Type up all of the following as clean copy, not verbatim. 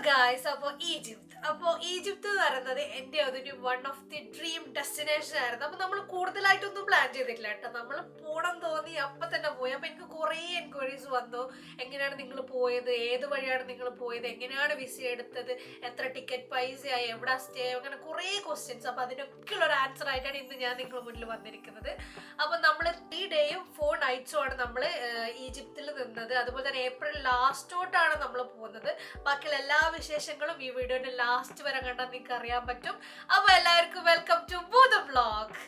Guys, അപ്പോൾ Egypt എന്ന് പറയുന്നത് എൻ്റെ അതൊരു one of the dream destination ആയിരുന്നു. അപ്പോൾ നമ്മൾ കൂടുതലായിട്ടൊന്നും പ്ലാൻ ചെയ്തിട്ടില്ല കേട്ടോ. നമ്മൾ പോകണം തോന്നി അപ്പം തന്നെ പോയി. അപ്പോൾ എനിക്ക് കുറേ എൻക്വയറീസ് വന്നു. എങ്ങനെയാണ് നിങ്ങൾ പോയത്, ഏത് വഴിയാണ് നിങ്ങൾ പോയത്, എങ്ങനെയാണ് വിസ എടുത്തത്, എത്ര ടിക്കറ്റ് പൈസയായി, എവിടെ സ്റ്റേ, അങ്ങനെ കുറേ ക്വസ്റ്റ്യൻസ്. അപ്പോൾ അതിനൊക്കെയുള്ള ഒരു ആൻസർ ആയിട്ടാണ് ഇന്ന് ഞാൻ നിങ്ങളുടെ മുന്നിൽ വന്നിരിക്കുന്നത്. അപ്പോൾ നമ്മൾ 3 ഡേയും 4 നൈറ്റ്സും ആണ് നമ്മൾ ഈജിപ്തിൽ നിന്നത്. അതുപോലെ തന്നെ ഏപ്രിൽ ലാസ്റ്റോട്ടാണ് നമ്മൾ പോകുന്നത്. ബാക്കിയുള്ള എല്ലാ വിശേഷങ്ങളും ഈ വീഡിയോയുടെ ലാസ്റ്റ് വരെ കണ്ടാൽ നിങ്ങൾക്ക് അറിയാൻ പറ്റും. അപ്പോൾ എല്ലാവർക്കും വെൽക്കം ടു ബൂദ വ്ലോഗ്.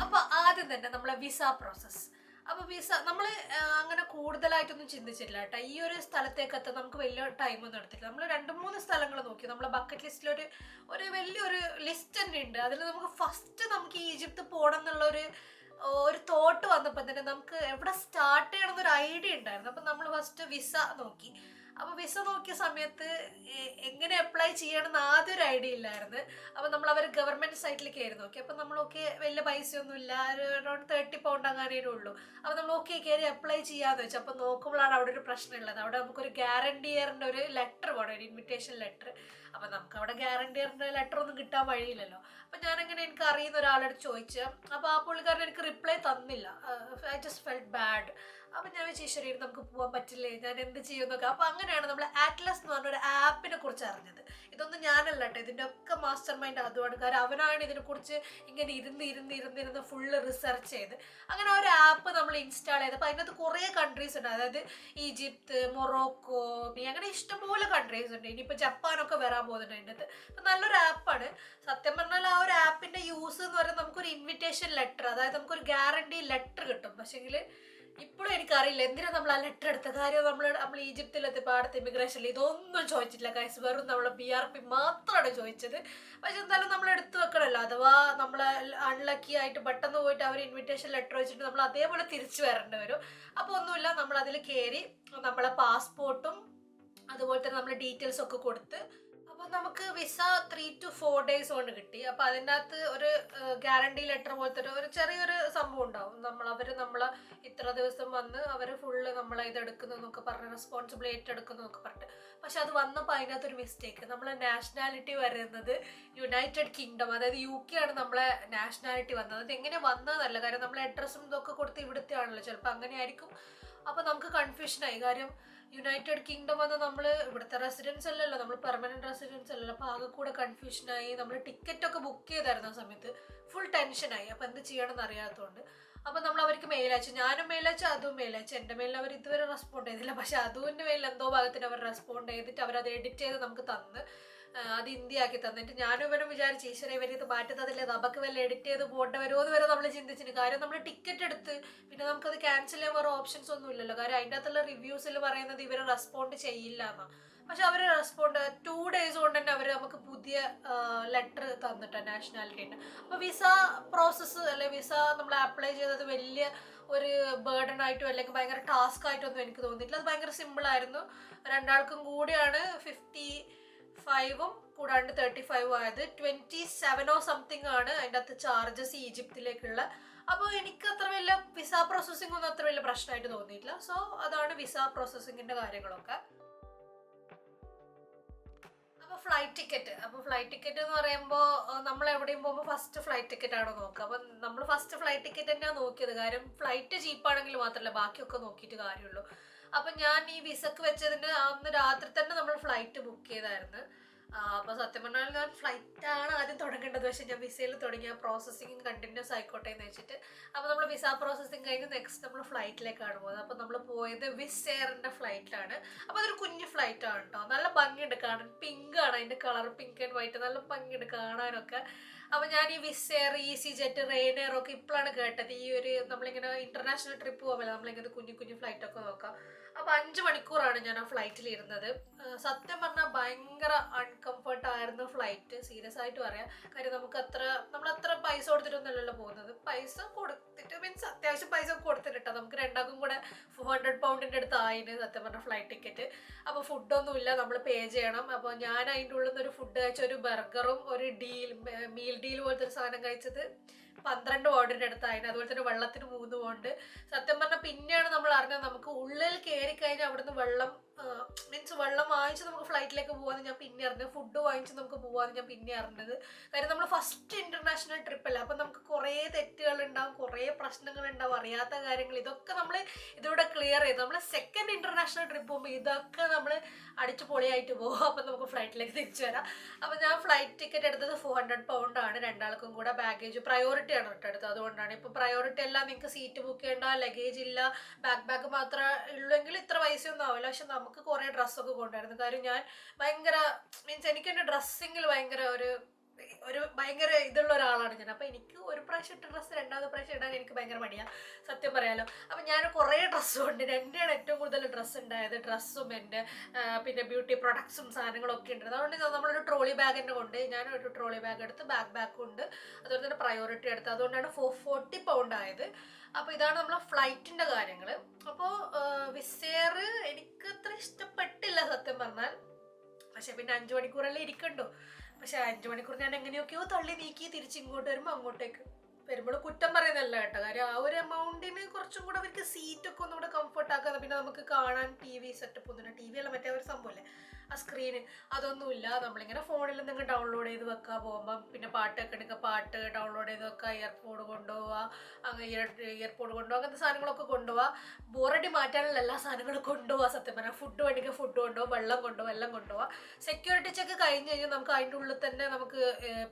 അപ്പോൾ ആദ്യം തന്നെ നമ്മളെ വിസ പ്രോസസ്സ്. അപ്പോൾ വിസ നമ്മൾ അങ്ങനെ കൂടുതലായിട്ടൊന്നും ചിന്തിച്ചില്ല കേട്ടോ. ഈ ഒരു സ്ഥലത്തേക്ക് എത്താൻ നമുക്ക് വലിയ ടൈമൊന്നും എടുത്തില്ല. നമ്മൾ 2-3 സ്ഥലങ്ങൾ നോക്കി. നമ്മളെ ബക്കറ്റ് ലിസ്റ്റിൽ ഒരു വലിയൊരു ലിസ്റ്റ് തന്നെ ഉണ്ട്. അതിൽ നമുക്ക് ഫസ്റ്റ് നമുക്ക് ഈജിപ്ത് പോകണം എന്നുള്ള ഒരു തോട്ട് വന്നപ്പോൾ തന്നെ നമുക്ക് എവിടെ സ്റ്റാർട്ട് ചെയ്യണം എന്നൊരു ഐഡിയ ഉണ്ടായിരുന്നു. അപ്പം നമ്മൾ ഫസ്റ്റ് വിസ നോക്കി. അപ്പോൾ വിസ നോക്കിയ സമയത്ത് എങ്ങനെ അപ്ലൈ ചെയ്യണമെന്ന് ആദ്യം ഒരു ഐഡിയ ഇല്ലായിരുന്നു. അപ്പോൾ നമ്മൾ അവർ ഗവൺമെൻറ് സൈറ്റിൽ കയറി നോക്കി. അപ്പോൾ നമ്മളൊക്കെ വലിയ പൈസയൊന്നും ഇല്ല, അറൗണ്ട് 30 പൗണ്ട് അങ്ങാനേ ഉള്ളൂ. അപ്പോൾ നമ്മൾ കയറി അപ്ലൈ ചെയ്യാമെന്ന് വെച്ചാൽ അപ്പോൾ നോക്കുമ്പോഴാണ് അവിടെ ഒരു പ്രശ്നമുള്ളത്. അവിടെ നമുക്കൊരു ഗ്യാരണ്ടിയറിൻ്റെ ഒരു ലെറ്റർ വേണം, ഒരു ഇൻവിറ്റേഷൻ ലെറ്റർ. അപ്പം നമുക്ക് അവിടെ ഗ്യാരണ്ടിയറിൻ്റെ ലെറ്റർ ഒന്നും കിട്ടാൻ വഴിയില്ലല്ലോ. അപ്പം ഞാനങ്ങനെ എനിക്ക് അറിയുന്ന ഒരാളോട് ചോദിച്ചു. അപ്പോൾ ആ പുള്ളിക്കാരൻ എനിക്ക് റിപ്ലൈ തന്നില്ല. I just felt bad. അപ്പം ഞാൻ വെച്ചാൽ ശരി, നമുക്ക് പോകാൻ പറ്റില്ലേ, ഞാൻ എന്ത് ചെയ്യുമെന്നൊക്കെ. അപ്പോൾ അങ്ങനെയാണ് നമ്മൾ ആറ്റ്ലസ് എന്ന് പറഞ്ഞൊരു ആപ്പിനെ കുറിച്ച് അറിഞ്ഞത്. ഇതൊന്നും ഞാനല്ല കേട്ടോ, ഇതിൻ്റെ ഒക്കെ മാസ്റ്റർ മൈൻഡ് അതുമാണ്. കാരണം അവനാണ് ഇതിനെക്കുറിച്ച് ഇങ്ങനെ ഇരുന്ന് ഫുള്ള് റിസർച്ച് ചെയ്ത് അങ്ങനെ ഒരു ആപ്പ് നമ്മൾ ഇൻസ്റ്റാൾ ചെയ്ത്. അപ്പോൾ അതിനകത്ത് കുറേ കൺട്രീസ് ഉണ്ട്. അതായത് ഈജിപ്ത്, മൊറോക്കോ, അങ്ങനെ ഇഷ്ടംപോലെ കൺട്രീസ് ഉണ്ട്. ഇനിയിപ്പോൾ ജപ്പാനൊക്കെ വരാൻ പോകുന്നുണ്ട് അതിൻ്റെ അകത്ത്. അപ്പം നല്ലൊരു ആപ്പാണ് സത്യം പറഞ്ഞാൽ. ആ ഒരു ആപ്പിൻ്റെ യൂസ് എന്ന് പറയുന്നത് നമുക്കൊരു ഇൻവിറ്റേഷൻ ലെറ്റർ, അതായത് നമുക്കൊരു ഗ്യാരണ്ടി ലെറ്റർ കിട്ടും. പക്ഷേങ്കിൽ ഇപ്പോഴും എനിക്കറിയില്ല എന്തിനാണ് നമ്മൾ ആ ലെറ്റർ എടുത്ത കാര്യം. നമ്മൾ ഈജിപ്തിലെത്തിയപ്പോൾ അടുത്ത ഇമിഗ്രേഷനിൽ ഇതൊന്നും ചോദിച്ചിട്ടില്ല ഗൈസ്. വെറും നമ്മളെ BRP മാത്രമാണ് ചോദിച്ചത്. പക്ഷെ എന്തായാലും നമ്മൾ എടുത്തു വെക്കണമല്ലോ. അഥവാ നമ്മൾ അൺലക്കി ആയിട്ട് പെട്ടെന്ന് പോയിട്ട് അവർ ഇൻവിറ്റേഷൻ ലെറ്റർ വെച്ചിട്ട് നമ്മൾ അതേപോലെ തിരിച്ചു വരേണ്ടി വരും. അപ്പോൾ ഒന്നുമില്ല, നമ്മൾ അതിൽ കയറി നമ്മളെ പാസ്പോർട്ടും അതുപോലെ തന്നെ നമ്മളെ ഡീറ്റെയിൽസ് ഒക്കെ കൊടുത്ത് അപ്പോൾ നമുക്ക് വിസ 3 to 4 days കൊണ്ട് കിട്ടി. അപ്പോൾ അതിൻ്റെ അകത്ത് ഒരു ഗ്യാരണ്ടി ലെറ്റർ പോലത്തെ ഒരു ചെറിയൊരു സംഭവം ഉണ്ടാവും. അവർ നമ്മളെ ഇത്ര ദിവസം വന്ന് അവർ ഫുള്ള് നമ്മളെ ഇതെടുക്കുന്നതെന്നൊക്കെ പറഞ്ഞ് റെസ്പോൺസിബിൾ ഏറ്റെടുക്കുന്നതെന്നൊക്കെ പറഞ്ഞിട്ട്. പക്ഷെ അത് വന്നപ്പോൾ അതിനകത്തൊരു മിസ്റ്റേക്ക്. നമ്മളെ നാഷണാലിറ്റി വരുന്നത് യുണൈറ്റഡ് കിങ്ഡം, അതായത് UK ആണ് നമ്മളെ നാഷണാലിറ്റി വന്നത്. അത് എങ്ങനെ വന്നതല്ല, കാര്യം നമ്മളെ അഡ്രസ്സും ഇതൊക്കെ കൊടുത്ത് ഇവിടുത്തെ ആണല്ലോ, ചിലപ്പോൾ അങ്ങനെ ആയിരിക്കും. അപ്പോൾ നമുക്ക് കൺഫ്യൂഷനായി. കാര്യം യുണൈറ്റഡ് കിങ്ഡം വന്ന് നമ്മൾ ഇവിടുത്തെ റെസിഡൻസ് അല്ലല്ലോ, നമ്മൾ പെർമനൻറ്റ് റെസിഡൻസ് അല്ലല്ലോ. അപ്പോൾ ആകെ കൂടെ കൺഫ്യൂഷനായി. നമ്മൾ ടിക്കറ്റൊക്കെ ബുക്ക് ചെയ്തായിരുന്നു ആ സമയത്ത്. ഫുൾ ടെൻഷനായി. അപ്പോൾ എന്ത് ചെയ്യണമെന്ന് അറിയാത്തതുകൊണ്ട് അപ്പോൾ നമ്മൾ അവർക്ക് മെയിൽ അയച്ചു. ഞാനും മെയിൽ അയച്ചു, അതും മെയിൽ അയച്ചു. എൻ്റെ മെയിലിൽ അവർ ഇതുവരെ റെസ്പോണ്ട് ചെയ്തില്ല. പക്ഷേ അതുവിൻ്റെ മെയിലിൽ എന്തോ ഭാഗത്തിന് അവർ റെസ്പോണ്ട് ചെയ്തിട്ട് അവരത് എഡിറ്റ് ചെയ്ത് നമുക്ക് തന്ന് അത് ഇന്ത്യയാക്കി തന്നിട്ട് ഞാനും ഇവരും വിചാരിച്ചു ഈശ്വര ഇവർ ഇത് മാറ്റുന്നതില്ലേ, നമുക്ക് വല്ല എഡിറ്റ് ചെയ്ത് പോകേണ്ട വരുമോ എന്ന് വരെ നമ്മൾ ചിന്തിച്ചിന്. കാര്യം നമ്മൾ ടിക്കറ്റ് എടുത്ത് പിന്നെ നമുക്കത് ക്യാൻസൽ ചെയ്യാൻ വേറെ ഓപ്ഷൻസ് ഒന്നും ഇല്ലല്ലോ. കാര്യം അതിൻ്റെ അകത്തുള്ള റിവ്യൂസിൽ പറയുന്നത് ഇവർ റെസ്പോണ്ട് ചെയ്യില്ല എന്നാണ്. പക്ഷെ അവർ റെസ്പോണ്ട് 2 days കൊണ്ട് തന്നെ അവർ നമുക്ക് പുതിയ ലെറ്റർ തന്നിട്ടാണ് നാഷണാലിറ്റീൻ്റെ. അപ്പോൾ വിസ പ്രോസസ്സ് അല്ലെങ്കിൽ വിസ നമ്മൾ അപ്ലൈ ചെയ്തത് വലിയ ഒരു ബേർഡൻ ആയിട്ടോ അല്ലെങ്കിൽ ഭയങ്കര ടാസ്ക് ആയിട്ടൊന്നും എനിക്ക് തോന്നിയിട്ടില്ല. അത് ഭയങ്കര സിമ്പിളായിരുന്നു. രണ്ടാൾക്കും കൂടിയാണ് 55 കൂടാണ്ട് 35 ആയത്. 27 സംതിങ് ആണ് അതിൻ്റെ അകത്ത് ചാർജസ് ഈജിപ്തിലേക്കുള്ള. അപ്പോൾ എനിക്ക് അത്ര വലിയ വിസ പ്രോസസ്സിംഗ് ഒന്നും അത്ര വലിയ പ്രശ്നമായിട്ട് തോന്നിയിട്ടില്ല. സോ അതാണ് വിസ പ്രോസസ്സിങ്ങിൻ്റെ കാര്യങ്ങളൊക്കെ. അപ്പോൾ ഫ്ലൈറ്റ് ടിക്കറ്റ് എന്ന് പറയുമ്പോൾ നമ്മൾ എവിടെയും പോകുമ്പോൾ ഫസ്റ്റ് ഫ്ലൈറ്റ് ടിക്കറ്റ് ആണോ നോക്കുക. അപ്പം നമ്മൾ ഫസ്റ്റ് ഫ്ലൈറ്റ് ടിക്കറ്റ് തന്നെയാണ് നോക്കിയത്. കാര്യം ഫ്ലൈറ്റ് ചീപ്പാണെങ്കിൽ മാത്രമല്ല ബാക്കിയൊക്കെ നോക്കിയിട്ട് കാര്യമുള്ളൂ. അപ്പം ഞാൻ ഈ വിസക്ക് വെച്ചതിന് അന്ന് രാത്രി തന്നെ നമ്മൾ ഫ്ലൈറ്റ് ബുക്ക് ചെയ്തായിരുന്നു. അപ്പോൾ സത്യം പറഞ്ഞാൽ ഞാൻ ഫ്ലൈറ്റാണ് ആദ്യം തുടങ്ങേണ്ടത്. പക്ഷേ ഞാൻ വിസയിൽ തുടങ്ങിയ പ്രോസസ്സിങ് കണ്ടിന്യൂസ് ആയിക്കോട്ടെ എന്ന് വെച്ചിട്ട്. അപ്പോൾ നമ്മൾ വിസ പ്രോസസ്സിങ് കഴിഞ്ഞ് നെക്സ്റ്റ് നമ്മൾ ഫ്ലൈറ്റിലേക്കാണ് പോകുന്നത്. അപ്പോൾ നമ്മൾ പോയത് വിസ് എയറിൻ്റെ ഫ്ലൈറ്റിലാണ്. അപ്പോൾ അതൊരു കുഞ്ഞു ഫ്ലൈറ്റാണ് കേട്ടോ. നല്ല ഭംഗിയുണ്ട് കാണാൻ. പിങ്കാണ് അതിൻ്റെ കളർ, പിങ്ക് ആൻഡ് വൈറ്റ്. നല്ല ഭംഗിയുണ്ട് കാണാനൊക്കെ. അപ്പോൾ ഞാൻ ഈ വിസ് എയർ, ഈസി ജെറ്റ്, റെയിനെയർ ഒക്കെ ഇപ്പോഴാണ് കേട്ടത്. ഈ ഒരു നമ്മളിങ്ങനെ ഇൻ്റർനാഷണൽ ട്രിപ്പ് പോകുമ്പോൾ നമ്മളിങ്ങനെ കുഞ്ഞു ഫ്ലൈറ്റൊക്കെ നോക്കാം. അപ്പോൾ 5 മണിക്കൂറാണ് ഞാൻ ആ ഫ്ലൈറ്റിൽ ഇരുന്നത്. സത്യം പറഞ്ഞാൽ ഭയങ്കര അൺകംഫർട്ട് ആയിരുന്നു ഫ്ലൈറ്റ്, സീരിയസ് ആയിട്ട് പറയാം. കാര്യം നമ്മളത്ര പൈസ കൊടുത്തിട്ടൊന്നുമല്ലല്ലോ പോകുന്നത്. പൈസ കൊടുത്തിട്ട് മീൻസ് അത്യാവശ്യം പൈസ കൊടുത്തിട്ടാ നമുക്ക് രണ്ടാക്കും കൂടെ 400 പൗണ്ടിൻ്റെ അടുത്ത് ആയിന് സത്യം പറഞ്ഞ ഫ്ലൈറ്റ് ടിക്കറ്റ്. അപ്പോൾ ഫുഡൊന്നുമില്ല, നമ്മൾ പേ ചെയ്യണം. അപ്പോൾ ഞാൻ അതിൻ്റെ ഉള്ളിൽ നിന്ന് ഒരു ഫുഡ് കഴിച്ച ഒരു ബർഗറും ഒരു മീൽ ഡീൽ പോലത്തെ ഒരു സാധനം കഴിച്ചത് 12 പൗണ്ടിൻ്റെ അടുത്തായിരുന്നു. അതുപോലെ തന്നെ വെള്ളത്തിന് 3 പൗണ്ട്. സത്യം പറഞ്ഞാൽ പിന്നെയാണ് നമ്മൾ അറിഞ്ഞത് നമുക്ക് ഉള്ളിൽ കയറി കഴിഞ്ഞാൽ അവിടുന്ന് വെള്ളം മീൻസ് വെള്ളം വാങ്ങിച്ച് നമുക്ക് ഫ്ലൈറ്റിലേക്ക് പോകാമെന്ന് ഞാൻ പിന്നെ അറിഞ്ഞത്, ഫുഡ് വാങ്ങിച്ച് നമുക്ക് പോകാമെന്ന് ഞാൻ പിന്നെ അറിഞ്ഞത്. കാര്യം നമ്മൾ ഫസ്റ്റ് ഇന്റർനാഷണൽ ട്രിപ്പല്ല, അപ്പം നമുക്ക് കുറേ തെറ്റുകളുണ്ടാവും, കുറേ പ്രശ്നങ്ങളുണ്ടാവും, അറിയാത്ത കാര്യങ്ങൾ, ഇതൊക്കെ നമ്മൾ ഇതിലൂടെ ക്ലിയർ ചെയ്ത് നമ്മൾ സെക്കൻഡ് ഇന്റർനാഷണൽ ട്രിപ്പ് പോകുമ്പോൾ ഇതൊക്കെ നമ്മൾ അടിച്ചു പൊളിയായിട്ട് പോകും. അപ്പം നമുക്ക് ഫ്ലൈറ്റിലേക്ക് തിരിച്ചു വരാം. അപ്പം ഞാൻ ഫ്ലൈറ്റ് ടിക്കറ്റ് എടുത്തത് 400 പൗണ്ടാണ് രണ്ടാൾക്കും കൂടെ. ബാഗേജ് പ്രയോറിറ്റി ആണ് എടുത്തത്, അതുകൊണ്ടാണ്. ഇപ്പം പ്രയോറിറ്റി അല്ല, നിങ്ങൾക്ക് സീറ്റ് ബുക്ക് ചെയ്യേണ്ട, ലഗേജ് ഇല്ല, ബാക്ക് മാത്രമേ ഉള്ളെങ്കിൽ ഇത്ര പൈസയൊന്നും ആവില്ല. പക്ഷെ നമുക്ക് കുറേ ഡ്രസ്സൊക്കെ കൊണ്ടുവരുന്നു. കാര്യം ഞാൻ ഭയങ്കര മീൻസ് എനിക്ക് എൻ്റെ ഡ്രസ്സിങ്ങിൽ ഭയങ്കര ഒരു ഭയങ്കര ഇതുള്ള ഒരാളാണ് ഞാൻ. അപ്പം എനിക്ക് ഒരു പ്രാവശ്യം ഇട്ട ഡ്രസ്സ് രണ്ടാമത്തെ പ്രാവശ്യം ഇടാൻ എനിക്ക് ഭയങ്കര മടിയാണ്, സത്യം പറയാലോ. അപ്പം ഞാൻ കുറേ ഡ്രസ്സും ഉണ്ട്. എൻ്റെയാണ് ഏറ്റവും കൂടുതൽ ഡ്രസ്സ് ഉണ്ടായത്, ഡ്രസ്സും എൻ്റെ പിന്നെ ബ്യൂട്ടി പ്രൊഡക്ട്സും സാധനങ്ങളൊക്കെ ഉണ്ട്. അതുകൊണ്ട് നമ്മളൊരു ട്രോളി ബാഗ് തന്നെ കൊണ്ട് ഞാനൊരു ട്രോളി ബാഗ് എടുത്ത് ബാക്കും ഉണ്ട്, അതുപോലെ തന്നെ പ്രയോറിറ്റി എടുത്ത്. അതുകൊണ്ടാണ് 440 പൗണ്ട് ആയത്. അപ്പോൾ ഇതാണ് നമ്മളെ ഫ്ലൈറ്റിൻ്റെ കാര്യങ്ങൾ. അപ്പോൾ വിസേർ എനിക്ക് അത്ര ഇഷ്ടപ്പെട്ടില്ല സത്യം പറഞ്ഞാൽ. പക്ഷെ പിന്നെ 5 മണിക്കൂറല്ലേ ഇരിക്കണ്ടോ. പക്ഷെ 5 മണിക്കൂർ ഞാൻ എങ്ങനെയൊക്കെയോ തള്ളി നീക്കി തിരിച്ചിങ്ങോട്ട് വരുമ്പോൾ അങ്ങോട്ടേക്ക് വരുമ്പോൾ കുറ്റം പറയുന്നതല്ല കേട്ടോ. കാര്യം ആ ഒരു എമൗണ്ടിന് കുറച്ചും കൂടെ അവർക്ക് സീറ്റൊക്കെ ഒന്നും കൂടെ കംഫർട്ട് ആക്കാതെ, പിന്നെ നമുക്ക് കാണാൻ TV സെറ്റപ്പ് ഒന്നുമില്ല, TV അല്ല മറ്റേ ഒരു സംഭവമല്ലേ ആ സ്ക്രീന്, അതൊന്നുമില്ല. നമ്മളിങ്ങനെ ഫോണിൽ നിങ്ങൾ ഡൗൺലോഡ് ചെയ്ത് വെക്കാൻ പോകുമ്പം പിന്നെ പാട്ടൊക്കെ എടുക്കുക, പാട്ട് ഡൗൺലോഡ് ചെയ്ത് വെക്കുക, ഇയർപോഡ് കൊണ്ടുപോവുക, അങ്ങനെ ഇയർപോഡ് കൊണ്ടുപോകുക, അങ്ങനത്തെ സാധനങ്ങളൊക്കെ കൊണ്ടുപോവുക. ബോറടി മാറ്റാനുള്ള എല്ലാ സാധനങ്ങളും കൊണ്ടുപോവുക. സത്യം പറഞ്ഞാൽ ഫുഡ് വേണമെങ്കിൽ ഫുഡ് കൊണ്ടുപോകും, വെള്ളം കൊണ്ടുപോകും, എല്ലാം കൊണ്ടുപോവുക. സെക്യൂരിറ്റി ചെക്ക് കഴിഞ്ഞ് കഴിഞ്ഞാൽ നമുക്ക് അതിൻ്റെ ഉള്ളിൽ തന്നെ നമുക്ക്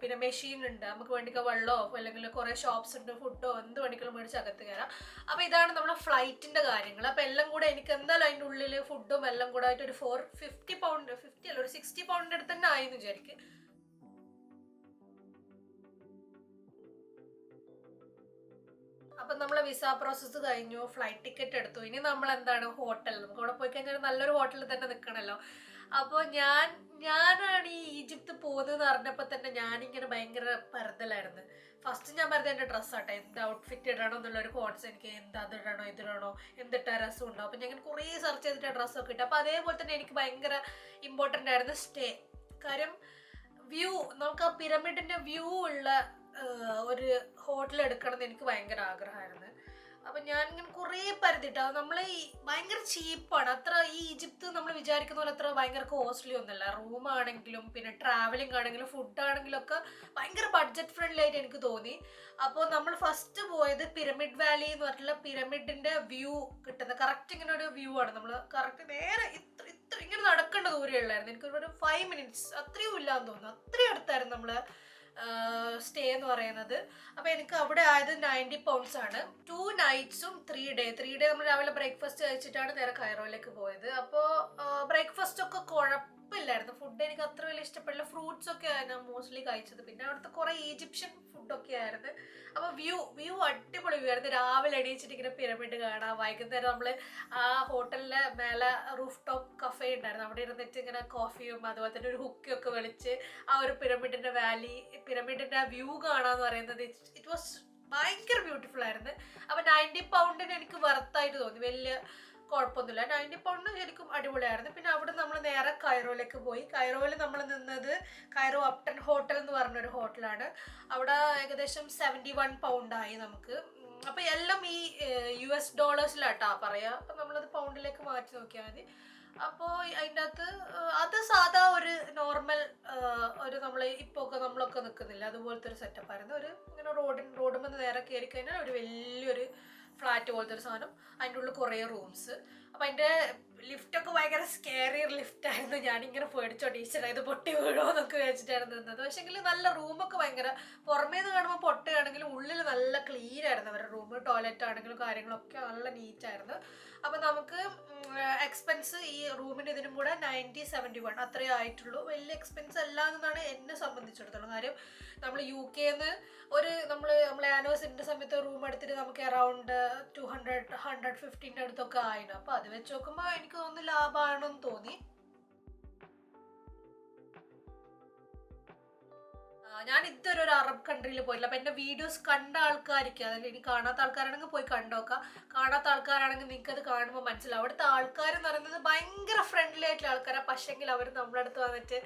പിന്നെ മെഷീൻ ഉണ്ട്, നമുക്ക് വേണ്ടിക്കുക വെള്ളമോ അല്ലെങ്കിൽ കുറേ ഷോപ്സ് ഉണ്ട്, ഫുഡോ എന്ത് വേണമെങ്കിലും മേടിച്ച് അകത്ത് കയറാം. അപ്പോൾ ഇതാണ് നമ്മളെ ഫ്ലൈറ്റിൻ്റെ കാര്യങ്ങൾ. അപ്പോൾ എല്ലാം കൂടെ എനിക്ക് എന്തായാലും അതിൻ്റെ ഉള്ളിൽ ഫുഡും എല്ലാം കൂടെ ആയിട്ട് ഒരു 450 പൗണ്ട്, 50 അല്ല ഒരു 60 പൗണ്ടിൻ്റെ അടുത്ത് തന്നെ ആയെന്ന് വിചാരിക്കും. അപ്പം നമ്മളെ വിസ പ്രോസസ്സ് കഴിഞ്ഞു, ഫ്ലൈറ്റ് ടിക്കറ്റ് എടുത്തു. ഇനി നമ്മൾ എന്താണ്, ഹോട്ടൽ, നമുക്ക് അവിടെ പോയി കഴിഞ്ഞാൽ നല്ലൊരു ഹോട്ടലിൽ തന്നെ നിൽക്കണമല്ലോ. അപ്പോൾ ഞാനാണ് ഈ ഈജിപ്ത് പോകുന്നതെന്ന് അറിഞ്ഞപ്പോൾ തന്നെ ഞാനിങ്ങനെ ഭയങ്കര പരതലായിരുന്നു. ഫസ്റ്റ് ഞാൻ പറഞ്ഞത് എൻ്റെ ഡ്രസ്സാട്ടെ, എന്ത് ഔട്ട്ഫിറ്റ് ഇടണോ എന്നുള്ളൊരു കോൺസ്, എനിക്ക് എന്താ അതിടണോ ഇതിടണോ എന്തിട്ടാ രസമുണ്ടോ. അപ്പം ഞാൻ കുറേ സെർച്ച് ചെയ്തിട്ട് ഡ്രസ്സൊക്കെ ഇട്ടു. അപ്പോൾ അതേപോലെ തന്നെ എനിക്ക് ഭയങ്കര ഇമ്പോർട്ടൻ്റ് ആയിരുന്നു സ്റ്റേ. കാര്യം വ്യൂ, നമുക്ക് ആ പിരമിഡിൻ്റെ വ്യൂ ഉള്ള ഒരു ഹോട്ടൽ എടുക്കണം എന്ന് എനിക്ക് ഭയങ്കര ആഗ്രഹമായിരുന്നു. അപ്പം ഞാനിങ്ങനെ കുറേ പരതിട്ട്, നമ്മൾ ഈ ഭയങ്കര ചീപ്പാണ്, അത്ര ഈ ഈജിപ്ത് നമ്മൾ വിചാരിക്കുന്ന പോലെ അത്ര ഭയങ്കര കോസ്റ്റ്ലി ഒന്നുമല്ല. റൂമാണെങ്കിലും പിന്നെ ട്രാവലിംഗ് ആണെങ്കിലും ഫുഡാണെങ്കിലും ഒക്കെ ഭയങ്കര ബഡ്ജറ്റ് ഫ്രണ്ട്ലി ആയിട്ട് എനിക്ക് തോന്നി. അപ്പോൾ നമ്മൾ ഫസ്റ്റ് പോയത് പിരമിഡ് വാലി എന്ന് പറഞ്ഞിട്ടുള്ള പിരമിഡിൻ്റെ വ്യൂ കിട്ടുന്ന കറക്റ്റ് ഇങ്ങനെ ഒരു വ്യൂ ആണ്. നമ്മൾ കറക്റ്റ് നേരെ ഇത്ര ഇങ്ങനെ നടക്കേണ്ട ദൂരമുള്ളായിരുന്നു. എനിക്കൊരു 5 മിനിറ്റ്സ് അത്രയും ഇല്ലാന്ന് തോന്നുന്നു, അത്രയും അടുത്തായിരുന്നു നമ്മൾ സ്റ്റേ എന്ന് പറയുന്നത്. അപ്പോൾ എനിക്ക് അവിടെ ആയത് 90 പൗണ്ട്സ് ആണ്. 2 നൈറ്റ്സും 3 ഡേ നമ്മൾ രാവിലെ ബ്രേക്ക്ഫാസ്റ്റ് കഴിച്ചിട്ടാണ് നേരെ കൈറോയിലേക്ക് പോയത്. അപ്പോൾ ബ്രേക്ക്ഫാസ്റ്റ് ഒക്കെ കുഴപ്പമില്ലായിരുന്നു, ഫുഡ് എനിക്ക് അത്ര വലിയ ഇഷ്ടപ്പെടില്ല. ഫ്രൂട്ട്സ് ഒക്കെ ഞാൻ മോസ്റ്റ്ലി കഴിച്ചത്, പിന്നെ അവിടുത്തെ കുറേ ഈജിപ്ഷ്യൻ ഫുഡൊക്കെ ആയിരുന്നു. അപ്പോൾ വ്യൂ അടിപൊളി വ്യൂ ആയിരുന്നു. രാവിലെ എണീച്ചിട്ട് ഇങ്ങനെ പിരമിഡ് കാണാം, വൈകുന്നേരം നമ്മൾ ആ ഹോട്ടലിലെ മേലെ റൂഫ് ടോപ്പ് കഫേ ഉണ്ടായിരുന്നു, അവിടെ ഇരുന്നിട്ട് ഇങ്ങനെ കോഫിയും അതുപോലെ തന്നെ ഒരു ഹുക്കൊക്കെ വിളിച്ച് ആ ഒരു പിരമിഡിൻ്റെ വാലി, പിരമിഡിൻ്റെ വ്യൂ കാണാന്ന് പറയുന്നത് ഇറ്റ് വാസ് ഭയങ്കര ബ്യൂട്ടിഫുൾ ആയിരുന്നു. അപ്പോൾ 90 പൗണ്ടിന് എനിക്ക് വർത്തായിട്ട് തോന്നി, വലിയ കുഴപ്പമൊന്നുമില്ല. 90 പൗണ്ടിന് ശരിക്കും അടിപൊളിയായിരുന്നു. പിന്നെ അവിടെ നമ്മൾ നേരെ കൈറോയിലേക്ക് പോയി. കൈറോയിൽ നമ്മൾ നിന്നത് കൈറോ അപ്ടൺ ഹോട്ടൽ എന്ന് പറഞ്ഞൊരു ഹോട്ടലാണ്. അവിടെ ഏകദേശം 71 പൗണ്ടായി നമുക്ക്. അപ്പോൾ എല്ലാം ഈ US ഡോളേഴ്സിലാട്ടാ പറയുക, അപ്പം നമ്മളത് പൗണ്ടിലേക്ക് മാറ്റി നോക്കിയാൽ മതി. അപ്പോൾ അതിൻ്റെ അകത്ത് അത് സാധാ ഒരു നോർമൽ ഒരു നമ്മൾ ഇപ്പോൾ നമ്മളൊക്കെ നിൽക്കുന്നില്ല അതുപോലത്തെ ഒരു സെറ്റപ്പായിരുന്നു. ഒരു ഇങ്ങനെ റോഡിൽ നേരെ കയറി കഴിഞ്ഞാൽ ഒരു വലിയൊരു ഫ്ലാറ്റ് പോലത്തെ ഒരു സാധനം, അതിൻ്റെ ഉള്ളിൽ കുറേ റൂംസ്. അപ്പം അതിൻ്റെ ലിഫ്റ്റൊക്കെ ഭയങ്കര സ്കെയറി ലിഫ്റ്റായിരുന്നു. ഞാനിങ്ങനെ പേടിച്ചോ ടീച്ചറാണ് ഇത് പൊട്ടി വീഴോ എന്നൊക്കെ വെച്ചിട്ടായിരുന്നു നിന്നത്. പക്ഷേങ്കിൽ നല്ല റൂമൊക്കെ ഭയങ്കര, പുറമേ നിന്ന് കാണുമ്പോൾ പൊട്ടയാണെങ്കിലും ഉള്ളിൽ നല്ല ക്ലീൻ ആയിരുന്നു അവരുടെ റൂം. ടോയ്ലറ്റ് ആണെങ്കിലും കാര്യങ്ങളൊക്കെ നല്ല നീറ്റായിരുന്നു. അപ്പം നമുക്ക് എക്സ്പെൻസ് ഈ റൂമിന് ഇതിനും കൂടെ 90-71 അത്രയേ ആയിട്ടുള്ളൂ. വലിയ എക്സ്പെൻസ് അല്ല എന്നാണ് എന്നെ സംബന്ധിച്ചിടത്തോളം. കാര്യം നമ്മൾ UK-ന്ന് നമ്മളെ ആനിവേഴ്സറിൻ്റെ സമയത്ത് റൂം എടുത്തിട്ട് നമുക്ക് അറൗണ്ട് 200-150 അടുത്തൊക്കെ ആയിരുന്നു. അപ്പോൾ അത് വെച്ച് നോക്കുമ്പോൾ എനിക്ക് തോന്നുന്നു ലാഭമാണെന്ന് തോന്നി. ഞാൻ ഇതുവരെ ഒരു അറബ് കൺട്രിയിൽ പോയില്ല. അപ്പം എൻ്റെ വീഡിയോസ് കണ്ട ആൾക്കാർക്ക്, അതിൽ ഇനി കാണാത്ത ആൾക്കാരാണെങ്കിൽ പോയി കണ്ടോക്കാം. കാണാത്ത ആൾക്കാരാണെങ്കിൽ നിങ്ങൾക്ക് അത് കാണുമ്പോൾ മനസ്സിലാവും. അവിടുത്തെ ആൾക്കാരെന്ന് പറയുന്നത് ഭയങ്കര ഫ്രണ്ട്ലി ആയിട്ടുള്ള ആൾക്കാരാണ്. പക്ഷേങ്കിൽ അവർ നമ്മുടെ അടുത്ത് വന്നിട്ട്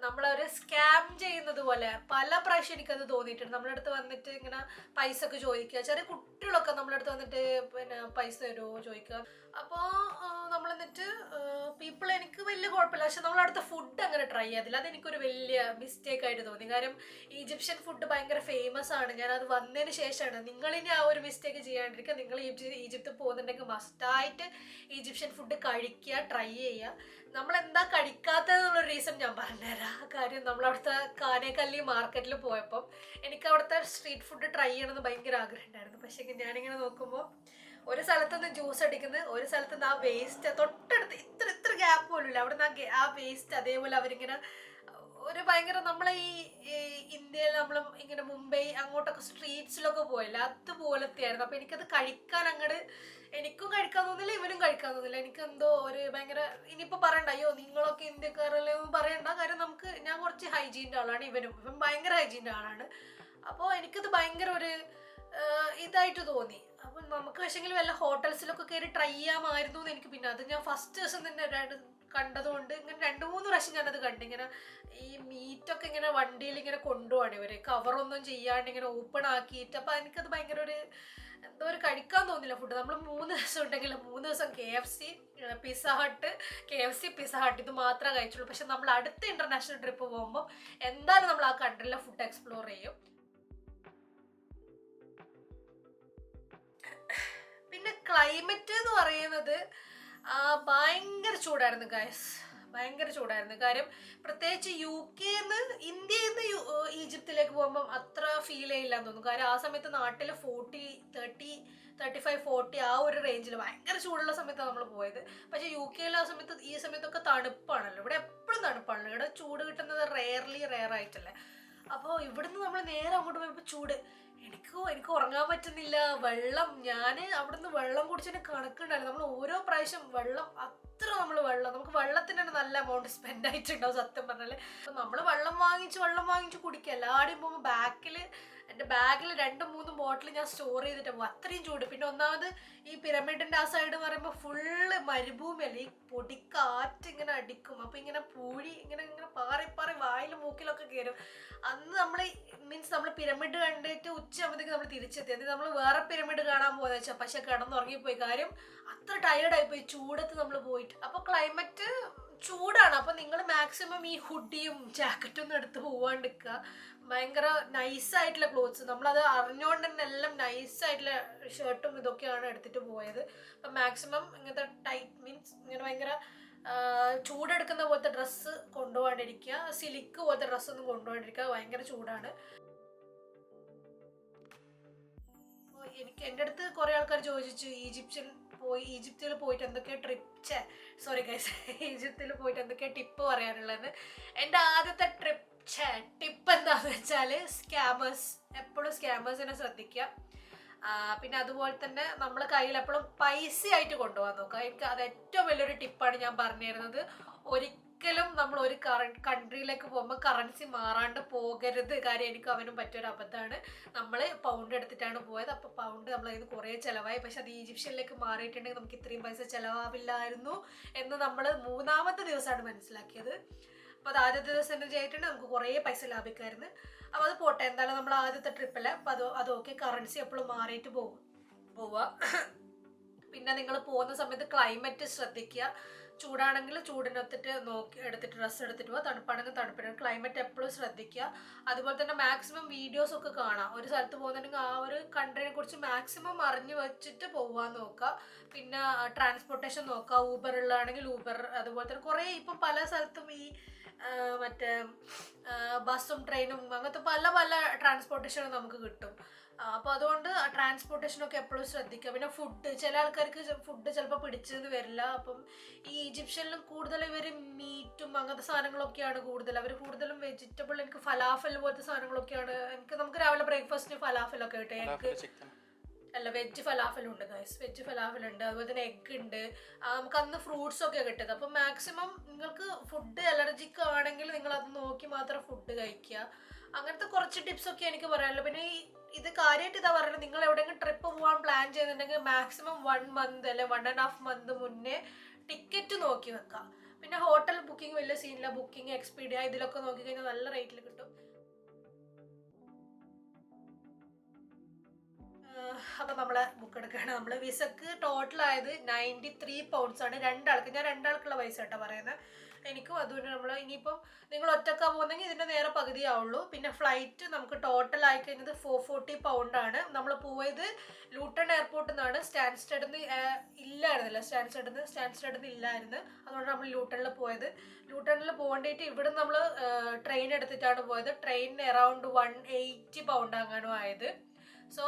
നമ്മളവർ സ്കാം ചെയ്യുന്നത് പോലെ പല പ്രാവശ്യം എനിക്കത് തോന്നിയിട്ടുണ്ട്. നമ്മുടെ അടുത്ത് വന്നിട്ട് ഇങ്ങനെ പൈസ ഒക്കെ ചോദിക്കുക, ചെറിയ കുട്ടികളൊക്കെ നമ്മുടെ അടുത്ത് വന്നിട്ട് പിന്നെ പൈസ തരുമോ ചോദിക്കുക. അപ്പോൾ നമ്മൾ എന്നിട്ട് പീപ്പിൾ കുഴപ്പമില്ല. പക്ഷെ നമ്മളവിടുത്തെ ഫുഡ് അങ്ങനെ ട്രൈ ചെയ്തില്ല. അതെനിക്കൊരു വലിയ മിസ്റ്റേക്ക് ആയിട്ട് തോന്നി. കാര്യം ഈജിപ്ഷ്യൻ ഫുഡ് ഭയങ്കര ഫേമസ് ആണ്. ഞാനത് വന്നതിന് ശേഷമാണ്. നിങ്ങളിനി ആ ഒരു മിസ്റ്റേക്ക് ചെയ്യാണ്ടിരിക്കുക. നിങ്ങൾ ഈജിപ്തിൽ പോകുന്നുണ്ടെങ്കിൽ മസ്റ്റായിട്ട് ഈജിപ്ഷ്യൻ ഫുഡ് കഴിക്കുക, ട്രൈ ചെയ്യുക. നമ്മളെന്താ കഴിക്കാത്തതെന്നുള്ള റീസൺ ഞാൻ പറഞ്ഞുതരാം. കാര്യം നമ്മളവിടുത്തെ കാനേക്കല്ലി മാർക്കറ്റിൽ പോയപ്പം എനിക്ക് അവിടുത്തെ സ്ട്രീറ്റ് ഫുഡ് ട്രൈ ചെയ്യണമെന്ന് ഭയങ്കര ആഗ്രഹം ഉണ്ടായിരുന്നു. പക്ഷേ ഞാനിങ്ങനെ നോക്കുമ്പോൾ ഒരു സ്ഥലത്തുനിന്ന് ജ്യൂസ് അടിക്കുന്നത്, ഒരു സ്ഥലത്തുനിന്ന് ആ വേസ്റ്റ് തൊട്ടടുത്ത് ഇത്ര ഗ്യാപ്പ് പോലും ഇല്ല. അവിടെ നിന്ന് ആ വേസ്റ്റ് അതേപോലെ അവരിങ്ങനെ ഒരു ഭയങ്കര നമ്മളെ ഈ ഇന്ത്യയിൽ നമ്മൾ ഇങ്ങനെ മുംബൈ അങ്ങോട്ടൊക്കെ സ്ട്രീറ്റ്സിലൊക്കെ പോയില്ല, അതുപോലത്തെ ആയിരുന്നു. അപ്പം എനിക്കത് കഴിക്കാൻ അങ്ങോട്ട് എനിക്കും കഴിക്കാൻ തോന്നില്ല, ഇവനും കഴിക്കാൻ തോന്നില്ല. എനിക്ക് എന്തോ ഒരു ഭയങ്കര ഇനിയിപ്പോൾ പറയണ്ട അയ്യോ നിങ്ങളൊക്കെ ഇന്ത്യക്കാരല്ലേ പറയണ്ട. കാര്യം ഞാൻ കുറച്ച് ഹൈജീൻ്റെ ആളാണ്, ഇവൻ ഭയങ്കര ഹൈജീൻ്റെ ആളാണ്. അപ്പോൾ എനിക്കത് ഭയങ്കര ഒരു ഇതായിട്ട് തോന്നി. അപ്പം നമുക്ക് പക്ഷെങ്കിൽ വല്ല ഹോട്ടൽസിലൊക്കെ കയറി ട്രൈ ചെയ്യാമായിരുന്നു എന്ന് എനിക്ക്. പിന്നെ അത് ഞാൻ ഫസ്റ്റ് ദിവസം തന്നെ കണ്ടതുകൊണ്ട് ഇങ്ങനെ 2-3 പ്രാവശ്യം ഞാനത് കണ്ടു. ഇങ്ങനെ ഈ മീറ്റൊക്കെ ഇങ്ങനെ വണ്ടിയിൽ ഇങ്ങനെ കൊണ്ടുപോവാണ് ഇവർ, കവറൊന്നും ചെയ്യാണ്ട് ഇങ്ങനെ ഓപ്പൺ ആക്കിയിട്ട്. അപ്പം എനിക്കത് ഭയങ്കര ഒരു എന്തോ ഒരു കഴിക്കാൻ തോന്നില്ല ഫുഡ്. നമ്മൾ 3 ദിവസം ഉണ്ടെങ്കിൽ 3 ദിവസം KFC, പിസ്സ ഹട്ട് ഇത് മാത്രമേ കഴിച്ചുള്ളൂ. പക്ഷെ നമ്മൾ അടുത്ത ഇന്റർനാഷണൽ ട്രിപ്പ് പോകുമ്പോൾ എന്തായാലും നമ്മൾ ആ കൺട്രിയിലെ ഫുഡ് എക്സ്പ്ലോർ ചെയ്യും. പിന്നെ ക്ലൈമറ്റ് എന്ന് പറയുന്നത് ഭയങ്കര ചൂടായിരുന്നു ഗൈസ്, ഭയങ്കര ചൂടായിരുന്നു. കാര്യം പ്രത്യേകിച്ച് ഇന്ത്യയിൽ നിന്ന് ഈജിപ്തിലേക്ക് പോകുമ്പം അത്ര ഫീൽ ചെയ്യില്ലാന്ന് തോന്നുന്നു. കാര്യം ആ സമയത്ത് നാട്ടിൽ 40, 35, 40 ആ ഒരു റേഞ്ചിൽ ഭയങ്കര ചൂടുള്ള സമയത്താണ് നമ്മൾ പോയത്. പക്ഷെ UK ആ സമയത്ത് ഈ സമയത്തൊക്കെ തണുപ്പാണല്ലോ, ഇവിടെ എപ്പോഴും തണുപ്പാണല്ലോ. ഇവിടെ ചൂട് കിട്ടുന്നത് റെയർ ആയിട്ടല്ലേ. അപ്പോൾ ഇവിടുന്ന് നമ്മൾ നേരെ അങ്ങോട്ട് പോയപ്പോൾ ചൂട്, എനിക്ക് ഉറങ്ങാൻ പറ്റുന്നില്ല. ഞാൻ അവിടുന്ന് വെള്ളം കുടിച്ചതിന് കണക്കുണ്ടായിരുന്നു. നമ്മൾ ഓരോ പ്രാവശ്യം നമുക്ക് വെള്ളത്തിന് തന്നെ നല്ല എമൗണ്ട് സ്പെൻഡ് ആയിട്ടുണ്ടാവും സത്യം പറഞ്ഞാൽ. അപ്പം നമ്മൾ വെള്ളം വാങ്ങിച്ച് കുടിക്കുക. എല്ലാവരുടെയും പോകുമ്പോൾ എൻ്റെ ബാഗിൽ 2-3 ബോട്ടിൽ ഞാൻ സ്റ്റോർ ചെയ്തിട്ട് പോകും, അത്രയും ചൂട്. പിന്നെ ഒന്നാമത് ഈ പിരമിഡിൻ്റെ ആ സൈഡ് എന്ന് പറയുമ്പോൾ ഫുള്ള് മരുഭൂമിയല്ലേ, ഈ പൊടിക്കാറ്റ് ഇങ്ങനെ അടിക്കും. അപ്പം ഇങ്ങനെ പൂഴി ഇങ്ങനെ പാറി വായിലും മൂക്കിലൊക്കെ കയറും. അന്ന് നമ്മൾ പിരമിഡ് കണ്ടിട്ട് ഉച്ചയാകുമ്പോഴത്തേക്ക് നമ്മൾ തിരിച്ചെത്തി. എന്നിട്ട് നമ്മൾ വേറെ പിരമിഡ് കാണാൻ പോകുന്നത് വെച്ചാൽ പക്ഷെ കിടന്നുറങ്ങിപ്പോയി. കാര്യം അത്ര ടയേർഡായിപ്പോയി ചൂടത്ത് നമ്മൾ പോയിട്ട്. അപ്പോൾ ക്ലൈമറ്റ് ചൂടാണ്. അപ്പോൾ നിങ്ങൾ മാക്സിമം ഈ ഹുഡിയും ജാക്കറ്റും ഒന്നും എടുത്ത് പോവാണ്ടിരിക്കുക. ഭയങ്കര നൈസായിട്ടുള്ള ക്ലോത്ത്സ്, നമ്മളത് അറിഞ്ഞുകൊണ്ട് തന്നെ എല്ലാം നൈസായിട്ടുള്ള ഷർട്ടും ഇതൊക്കെയാണ് എടുത്തിട്ട് പോയത്. അപ്പം മാക്സിമം ഇങ്ങനത്തെ ടൈറ്റ് ഇങ്ങനെ ഭയങ്കര ചൂടെടുക്കുന്ന പോലത്തെ ഡ്രസ്സ് കൊണ്ടുപോകാണ്ടിരിക്കുക. സിലിക്ക് പോലത്തെ ഡ്രസ്സൊന്നും കൊണ്ടുപോകാണ്ടിരിക്കുക, ഭയങ്കര ചൂടാണ്. എൻ്റെ അടുത്ത് കുറേ ആൾക്കാർ ചോദിച്ചു ഈജിപ്തിൽ പോയിട്ട് എന്തൊക്കെ ഈജിപ്തിൽ പോയിട്ട് എന്തൊക്കെ ടിപ്പ് പറയാനുള്ളത്. എൻ്റെ ആദ്യത്തെ ടിപ്പ് എന്താണെന്ന് വെച്ചാൽ എപ്പോഴും സ്കാമേഴ്സിനെ ശ്രദ്ധിക്കുക. പിന്നെ അതുപോലെ തന്നെ നമ്മൾ കയ്യിൽ എപ്പോഴും പൈസ ആയിട്ട് കൊണ്ടുപോകാൻ നോക്കുക. എനിക്ക് അത് ഏറ്റവും വലിയൊരു ടിപ്പാണ് ഞാൻ പറഞ്ഞു തരുന്നത്. ഒരിക്കലും നമ്മൾ ഒരു കൺട്രിയിലേക്ക് പോകുമ്പോൾ കറൻസി മാറാണ്ട് പോകരുത്. കാര്യം എനിക്ക് അവനും പറ്റിയൊരു അബദ്ധമാണ്. നമ്മൾ പൗണ്ട് എടുത്തിട്ടാണ് പോയത്. അപ്പോൾ പൗണ്ട് നമ്മളതിന് കുറേ ചിലവായി. പക്ഷെ അത് ഈജിപ്ഷ്യനിലേക്ക് മാറിയിട്ടുണ്ടെങ്കിൽ നമുക്ക് ഇത്രയും പൈസ ചിലവാവില്ലായിരുന്നു എന്ന് നമ്മൾ 3-ാമത്തെ ദിവസമാണ് മനസ്സിലാക്കിയത്. അപ്പോൾ അത് ആദ്യത്തെ ദിവസം തന്നെ ചെയ്തിട്ടുണ്ടെങ്കിൽ നമുക്ക് കുറേ പൈസ ലാഭിക്കാമായിരുന്നു. അപ്പോൾ അത് പോട്ടെ, എന്തായാലും നമ്മൾ ആദ്യത്തെ ട്രിപ്പല്ലേ, അപ്പോൾ അതൊക്കെ കറൻസി എപ്പോഴും മാറിയിട്ട് പോവുക. പിന്നെ നിങ്ങൾ പോകുന്ന സമയത്ത് ക്ലൈമറ്റ് ശ്രദ്ധിക്കുക. ചൂടാണെങ്കിൽ ചൂടിനൊത്തിട്ട് എടുത്തിട്ട് ഡ്രസ്സ് എടുത്തിട്ട് പോവുക, തണുപ്പാണെങ്കിൽ തണുപ്പിന്. ക്ലൈമറ്റ് എപ്പോഴും ശ്രദ്ധിക്കുക. അതുപോലെ തന്നെ മാക്സിമം വീഡിയോസൊക്കെ കാണാം. ഒരു സ്ഥലത്ത് പോകുന്നുണ്ടെങ്കിൽ ആ ഒരു കൺട്രീനെ കുറിച്ച് മാക്സിമം അറിഞ്ഞു വെച്ചിട്ട് പോകാൻ നോക്കുക. പിന്നെ ട്രാൻസ്പോർട്ടേഷൻ നോക്കുക. ഊബറുള്ളതാണെങ്കിൽ ഊബർ, അതുപോലെ തന്നെ കുറേ ഇപ്പം പല സ്ഥലത്തും ഈ മറ്റേ ബസ്സും ട്രെയിനും അങ്ങനത്തെ പല ട്രാൻസ്പോർട്ടേഷനും നമുക്ക് കിട്ടും. അപ്പോൾ അതുകൊണ്ട് ട്രാൻസ്പോർട്ടേഷനൊക്കെ എപ്പോഴും ശ്രദ്ധിക്കുക. പിന്നെ ചില ആൾക്കാർക്ക് ഫുഡ് ചിലപ്പോൾ പിടിച്ചെന്ന് വരില്ല. അപ്പം ഈ ഈജിപ്ഷ്യനിലും കൂടുതൽ ഇവർ മീറ്റും അങ്ങനത്തെ സാധനങ്ങളൊക്കെയാണ് കൂടുതൽ. അവർ കൂടുതലും വെജിറ്റബിൾ, എനിക്ക് ഫലാഫൽ പോലത്തെ സാധനങ്ങളൊക്കെയാണ്. നമുക്ക് രാവിലെ ബ്രേക്ക്ഫാസ്റ്റിന് ഫലാഫലൊക്കെ കിട്ടും. വെജ് ഫലാഫലുണ്ട് ഗൈസ്, വെജ് ഫലാഫലുണ്ട്. അതുപോലെ തന്നെ എഗ് ഉണ്ട്. നമുക്ക് അന്ന് ഫ്രൂട്ട്സ് ഒക്കെ കിട്ടുന്നത്. അപ്പം മാക്സിമം നിങ്ങൾക്ക് ഫുഡ് അലർജിക്ക് ആണെങ്കിൽ നിങ്ങൾ അത് നോക്കി മാത്രം ഫുഡ് കഴിക്കുക. അങ്ങനത്തെ കുറച്ച് ടിപ്സൊക്കെ എനിക്ക് പറയാനുള്ളൂ. പിന്നെ ഇത് കാര്യമായിട്ട് ഇതാ പറയുന്നത്, നിങ്ങൾ എവിടെയെങ്കിലും ട്രിപ്പ് പോകാൻ പ്ലാൻ ചെയ്യുന്നുണ്ടെങ്കിൽ മാക്സിമം 1 month അല്ലെ 1.5 month മുന്നേ ടിക്കറ്റ് നോക്കി വെക്കുക. പിന്നെ ഹോട്ടൽ ബുക്കിംഗ് വലിയ സീനില്ല. ബുക്കിംഗ്, എക്സ്പീഡിയ ഇതിലൊക്കെ നോക്കിക്കഴിഞ്ഞാൽ നല്ല റേറ്റിൽ കിട്ടും. അപ്പം നമ്മൾ ബുക്ക് എടുക്കുകയാണ്. നമ്മൾ വിസക്ക് ടോട്ടൽ ആയത് 93 pounds ആണ്. 2 ആൾക്ക്. ഞാൻ 2 ആൾക്കുള്ള പൈസ കേട്ടോ പറയുന്നത്. എനിക്കും അതുകൊണ്ട് നമ്മൾ ഇനിയിപ്പം നിങ്ങൾ ഒറ്റക്കാ പോകുന്നെങ്കിൽ ഇതിൻ്റെ നേരെ പകുതിയാവുള്ളൂ. പിന്നെ ഫ്ലൈറ്റ് നമുക്ക് ടോട്ടൽ ആയി കഴിഞ്ഞത് 440 പൗണ്ടാണ്. നമ്മൾ പോയത് ലൂട്ടൺ എയർപോർട്ടിൽ നിന്നാണ്. സ്റ്റാൻസ്റ്റഡിൽ നിന്ന് ഇല്ലായിരുന്നില്ല, സ്റ്റാൻസ്റ്റഡിൽ നിന്ന് ഇല്ലായിരുന്നു. അതുകൊണ്ട് നമ്മൾ ലൂട്ടണിൽ പോയത്. ലൂട്ടണിൽ പോകേണ്ടിയിട്ട് ഇവിടെ നമ്മൾ ട്രെയിൻ എടുത്തിട്ടാണ് പോയത്. ട്രെയിനിന് അറൗണ്ട് 180 പൗണ്ട് അങ്ങാനും ആയത്. സോ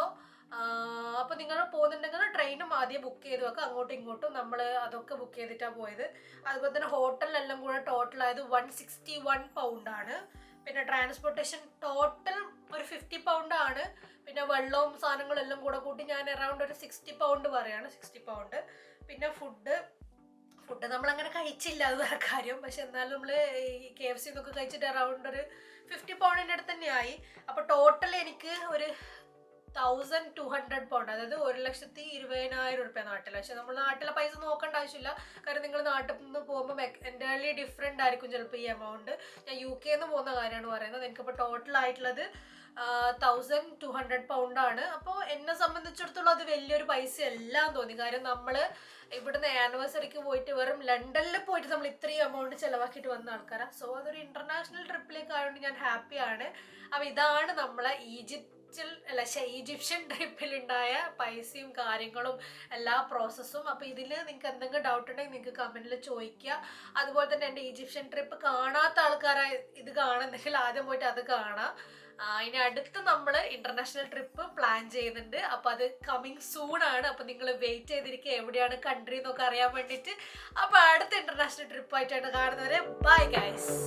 അപ്പോൾ നിങ്ങൾ പോകുന്നുണ്ടെങ്കിൽ ട്രെയിനും ആദ്യം ബുക്ക് ചെയ്ത് വെക്കുക. അങ്ങോട്ടും ഇങ്ങോട്ടും നമ്മൾ അതൊക്കെ ബുക്ക് ചെയ്തിട്ടാണ് പോയത്. അതുപോലെ തന്നെ ഹോട്ടലിലെല്ലാം കൂടെ ടോട്ടലായത് 161 പൗണ്ടാണ്. പിന്നെ ട്രാൻസ്പോർട്ടേഷൻ ടോട്ടൽ ഒരു 50 പൗണ്ടാണ്. പിന്നെ വെള്ളവും സാധനങ്ങളെല്ലാം കൂടെ കൂട്ടി ഞാൻ അറൗണ്ട് ഒരു 60 പൗണ്ട് പറയാണ്, 60 പൗണ്ട്. പിന്നെ ഫുഡ് നമ്മളങ്ങനെ കഴിച്ചില്ല, അത് വേറെ കാര്യം. പക്ഷെ എന്നാലും നമ്മൾ ഈ KFC എന്നൊക്കെ കഴിച്ചിട്ട് അറൗണ്ട് ഒരു 50 പൗണ്ടിൻ്റെ അടുത്ത് തന്നെയായി. അപ്പോൾ ടോട്ടൽ എനിക്ക് ഒരു 1200 പൗണ്ട്, അതായത് 1,20,000 രൂപ നാട്ടിൽ. പക്ഷെ നമ്മൾ നാട്ടിലെ പൈസ നോക്കേണ്ട ആവശ്യമില്ല. കാരണം നിങ്ങൾ നാട്ടിൽ നിന്ന് പോകുമ്പോൾ എൻ്റയർലി ഡിഫറെൻ്റ് ആയിരിക്കും ചിലപ്പോൾ ഈ എമൗണ്ട്. ഞാൻ UK നിന്ന് പോകുന്ന കാര്യമാണ് പറയുന്നത്. എനിക്കിപ്പോൾ ടോട്ടൽ ആയിട്ടുള്ളത് 1200 പൗണ്ടാണ്. അപ്പോൾ എന്നെ സംബന്ധിച്ചിടത്തോളം അത് വലിയൊരു പൈസ എല്ലാം തോന്നി. കാര്യം നമ്മൾ ഇവിടുന്ന് ആനിവേഴ്സറിക്ക് പോയിട്ട് വെറും ലണ്ടനിൽ പോയിട്ട് നമ്മൾ ഇത്രയും എമൗണ്ട് ചിലവാക്കിയിട്ട് വന്ന ആൾക്കാരാണ്. സോ അതൊരു ഇൻ്റർനാഷണൽ ട്രിപ്പിലേക്ക് ആയതുകൊണ്ട് ഞാൻ ഹാപ്പിയാണ്. അപ്പോൾ ഇതാണ് നമ്മളെ ഈജിപ്ഷ്യൻ ട്രിപ്പിലുണ്ടായ പൈസയും കാര്യങ്ങളും എല്ലാ പ്രോസസ്സും. അപ്പോൾ ഇതിൽ നിങ്ങൾക്ക് എന്തെങ്കിലും ഡൗട്ട് ഉണ്ടെങ്കിൽ നിങ്ങൾക്ക് കമൻറ്റിൽ ചോദിക്കുക. അതുപോലെ തന്നെ എൻ്റെ ഈജിപ്ഷ്യൻ ട്രിപ്പ് കാണാത്ത ആൾക്കാരായി ഇത് കാണുന്നെങ്കിൽ ആദ്യം പോയിട്ട് അത് കാണാം. ഇനി അടുത്ത് നമ്മൾ ഇന്റർനാഷണൽ ട്രിപ്പ് പ്ലാൻ ചെയ്യുന്നുണ്ട്. അപ്പോൾ അത് കമ്മിങ് സൂൺ ആണ്. അപ്പോൾ നിങ്ങൾ വെയിറ്റ് ചെയ്തിരിക്കുക എവിടെയാണ് കൺട്രി എന്നൊക്കെ അറിയാൻ വേണ്ടിയിട്ട്. അപ്പോൾ അടുത്ത ഇന്റർനാഷണൽ ട്രിപ്പായിട്ടാണ് കാണുന്നവരെ. Bye guys.